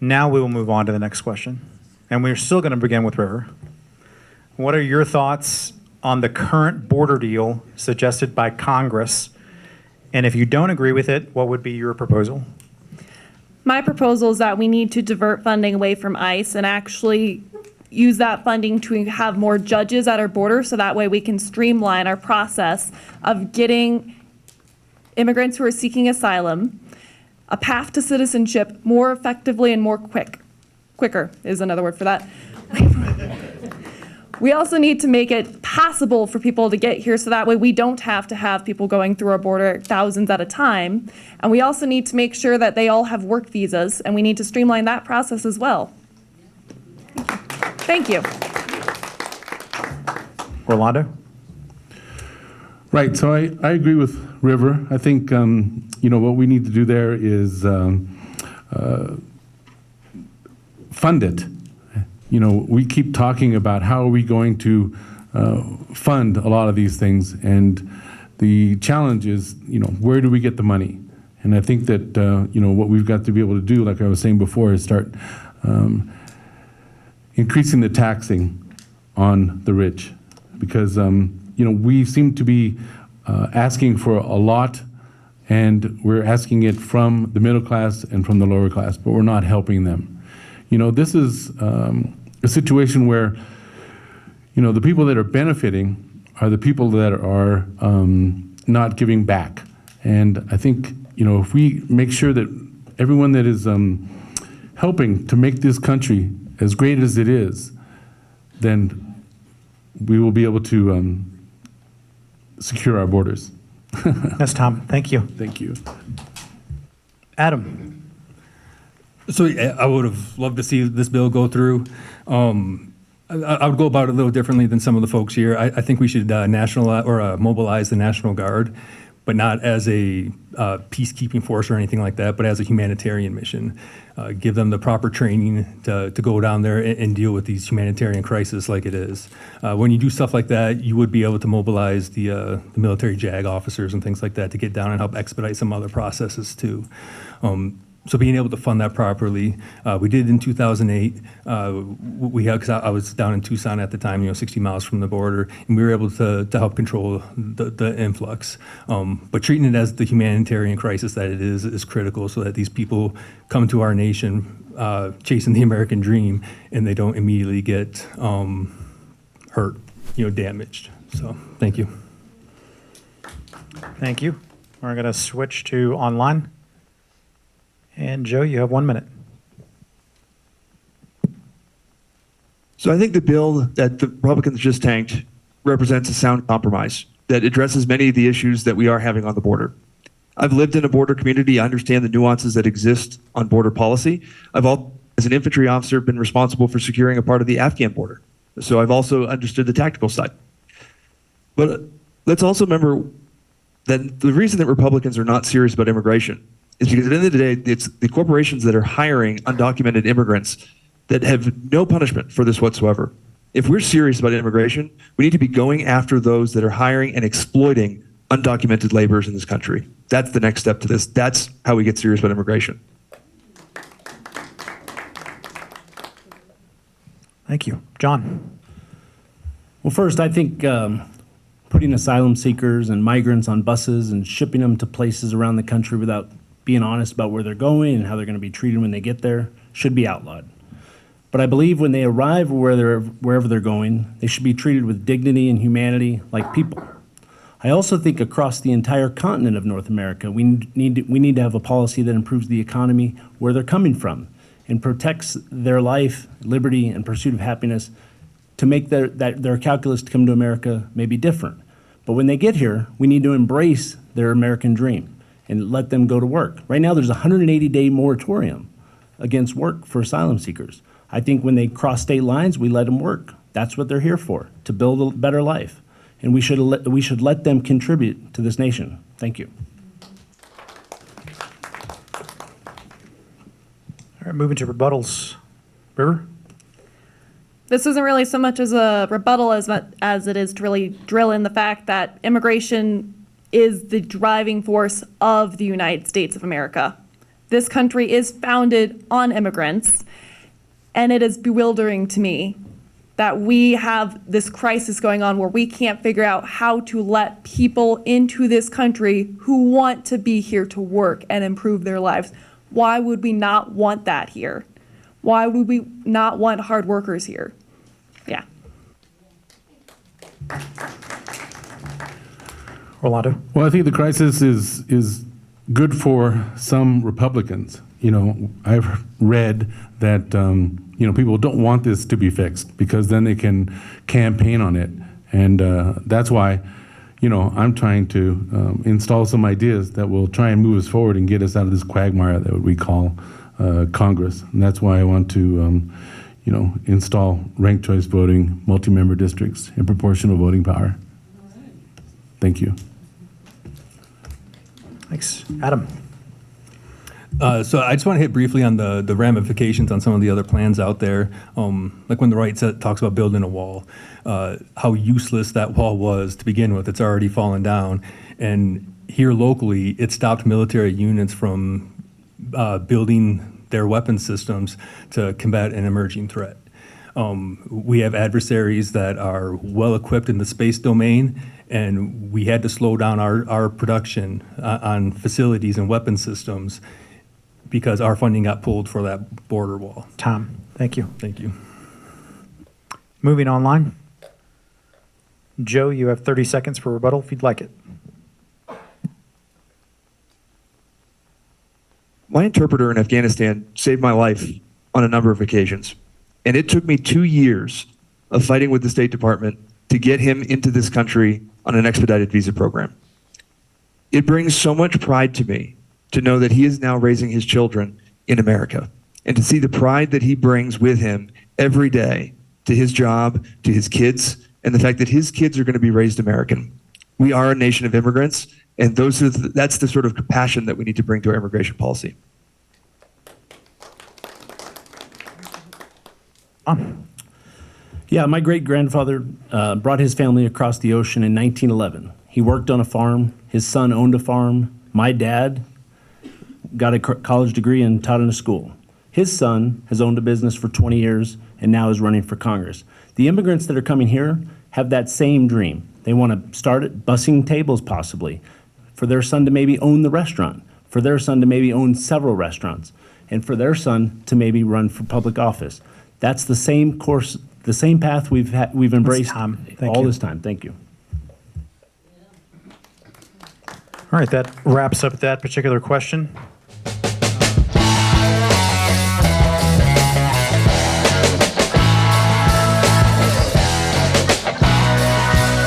Now we will move on to the next question. And we're still going to begin with River. What are your thoughts on the current border deal suggested by Congress? And if you don't agree with it, what would be your proposal? My proposal is that we need to divert funding away from ICE and actually use that funding to have more judges at our border, so that way we can streamline our process of getting immigrants who are seeking asylum a path to citizenship more effectively and more quicker is another word for that. We also need to make it possible for people to get here, so that way we don't have to have people going through our border thousands at a time. And we also need to make sure that they all have work visas, and we need to streamline that process as well. Thank you. Orlando? Right, so I agree with River. I think, what we need to do there is fund it. We keep talking about how are we going to fund a lot of these things, and the challenge is, where do we get the money? And I think that, what we've got to be able to do, like I was saying before, is start increasing the taxing on the rich, because, we seem to be asking for a lot, and we're asking it from the middle class and from the lower class, but we're not helping them. This is a situation where, the people that are benefiting are the people that are not giving back. And I think, if we make sure that everyone that is helping to make this country as great as it is, then we will be able to secure our borders. Yes, Tom. Thank you. Thank you. Adam? So I would have loved to see this bill go through. I would go about it a little differently than some of the folks here. I think we should mobilize the National Guard, but not as a peacekeeping force or anything like that, but as a humanitarian mission. Give them the proper training to go down there and deal with these humanitarian crises like it is. When you do stuff like that, you would be able to mobilize the military JAG officers and things like that to get down and help expedite some other processes too. So being able to fund that properly, we did in 2008. Because I was down in Tucson at the time, 60 miles from the border, and we were able to help control the influx. But treating it as the humanitarian crisis that it is critical, so that these people come to our nation chasing the American dream, and they don't immediately get hurt, damaged. So thank you. Thank you. We're going to switch to online. And Joe, you have 1 minute. So I think the bill that the Republicans just tanked represents a sound compromise that addresses many of the issues that we are having on the border. I've lived in a border community. I understand the nuances that exist on border policy. I've also, as an infantry officer, been responsible for securing a part of the Afghan border. So I've also understood the tactical side. But let's also remember that the reason that Republicans are not serious about immigration is because at the end of the day, it's the corporations that are hiring undocumented immigrants that have no punishment for this whatsoever. If we're serious about immigration, we need to be going after those that are hiring and exploiting undocumented laborers in this country. That's the next step to this. That's how we get serious about immigration. Thank you. John? Well, first, I think putting asylum seekers and migrants on buses and shipping them to places around the country without being honest about where they're going and how they're going to be treated when they get there should be outlawed. But I believe when they arrive wherever they're going, they should be treated with dignity and humanity like people. I also think across the entire continent of North America, we need to have a policy that improves the economy where they're coming from and protects their life, liberty, and pursuit of happiness to make their calculus to come to America may be different. But when they get here, we need to embrace their American dream and let them go to work. Right now, there's a 180-day moratorium against work for asylum seekers. I think when they cross state lines, we let them work. That's what they're here for, to build a better life. And we should let them contribute to this nation. Thank you. All right, moving to rebuttals. River? This isn't really so much as a rebuttal as it is to really drill in the fact that immigration is the driving force of the United States of America. This country is founded on immigrants, and it is bewildering to me that we have this crisis going on where we can't figure out how to let people into this country who want to be here to work and improve their lives. Why would we not want that here? Why would we not want hard workers here? Yeah. Orlando? Well, I think the crisis is good for some Republicans. You know, I've read that, you know, people don't want this to be fixed because then they can campaign on it. And that's why, you know, I'm trying to install some ideas that will try and move us forward and get us out of this quagmire that we call Congress. And that's why I want to, you know, install ranked choice voting, multi-member districts, and proportional voting power. Thank you. Thanks. Adam? So I just want to hit briefly on the ramifications on some of the other plans out there. Like when the right talks about building a wall, how useless that wall was to begin with. It's already fallen down. And here locally, it stopped military units from building their weapon systems to combat an emerging threat. We have adversaries that are well equipped in the space domain, and we had to slow down our production on facilities and weapon systems because our funding got pulled for that border wall. Tom, thank you. Thank you. Moving online. Joe, you have 30 seconds for rebuttal if you'd like it. My interpreter in Afghanistan saved my life on a number of occasions. And it took me 2 years of fighting with the State Department to get him into this country on an expedited visa program. It brings so much pride to me to know that he is now raising his children in America and to see the pride that he brings with him every day to his job, to his kids, and the fact that his kids are going to be raised American. We are a nation of immigrants, and that's the sort of compassion that we need to bring to our immigration policy. Yeah, my great-grandfather brought his family across the ocean in 1911. He worked on a farm. His son owned a farm. My dad got a college degree and taught in a school. His son has owned a business for 20 years and now is running for Congress. The immigrants that are coming here have that same dream. They want to start at bussing tables possibly, for their son to maybe own the restaurant, for their son to maybe own several restaurants, and for their son to maybe run for public office. That's the same course, the same path we've embraced Tom. Thank all you. this time. Thank you. All right, that wraps up that particular question.